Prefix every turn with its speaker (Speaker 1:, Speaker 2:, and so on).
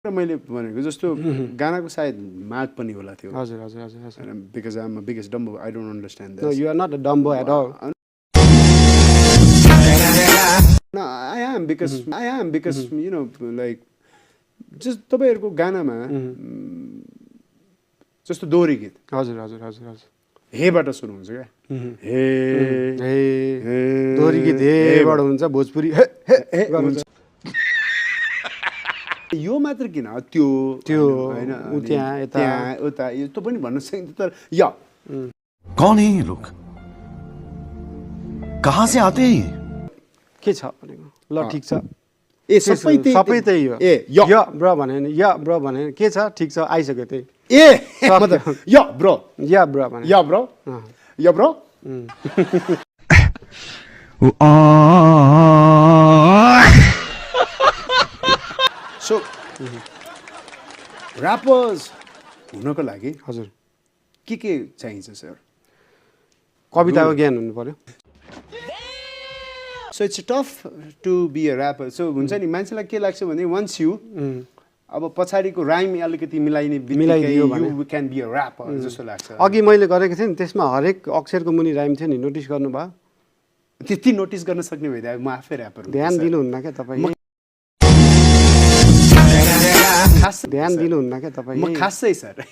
Speaker 1: र मैले भनेको जस्तो गानाको सायद माग पनि होला त्यो
Speaker 2: हजुर हजुर हजुर हजुर
Speaker 1: because I'm a biggest dumbo I don't understand this
Speaker 2: No, you are not a dumbo at all.
Speaker 1: No, I am because you know like just तपाईहरुको गानामा जस्तो दोहोरी गीत
Speaker 2: हजुर हजुर हजुर हजुर
Speaker 1: हेबाट सुरु हुन्छ क्या हे
Speaker 2: हे दोहोरी गीत हेबाट हुन्छ भोजपुरी हे हे गर्नुहुन्छ
Speaker 1: यो मात्र किन त्यो
Speaker 2: त्यो
Speaker 1: हैन
Speaker 2: उ त्यहाँ यता
Speaker 1: उता यो त पनि भन्न सकिन्छ तर या
Speaker 3: कौन है ये लोग कहाँ से आते हैं ये
Speaker 2: के छ भनेको ल ठीक छ
Speaker 1: ए सबै
Speaker 2: त्यही हो
Speaker 1: ए
Speaker 2: य ब्रो भने नि य ब्रो भने के छ ठीक छ आइसक्यो त्यही
Speaker 1: ए मतलब या ब्रो
Speaker 2: या ब्रो भने
Speaker 1: या ब्रो या ब्रो सो ऱ्यापर्स हुनको लागि
Speaker 2: हजुर
Speaker 1: के चाहिन्छ सर
Speaker 2: कविताको ज्ञान हुनु पर्यो
Speaker 1: so it's tough to be a rapper सो हुन्छ नि मान्छेलाई के लाग्छ भने वन्स यु अब पछाडिको राइम अलिकति
Speaker 2: मिलाइदियो भने
Speaker 1: you can be a rapper जस्तो लाग्छ
Speaker 2: अघि मैले गरेको थिएँ नि त्यसमा हरेक अक्षरको मुनि राइम थियो नि नोटिस गर्नुभयो
Speaker 1: त्यति नोटिस गर्न सक्ने भइदिए म आफै ऱ्यापर
Speaker 2: ध्यान दिनुहुन्न क्या तपाईँ ध्यान दिनुहुन्न क्या तपाईँ
Speaker 1: म खासै सर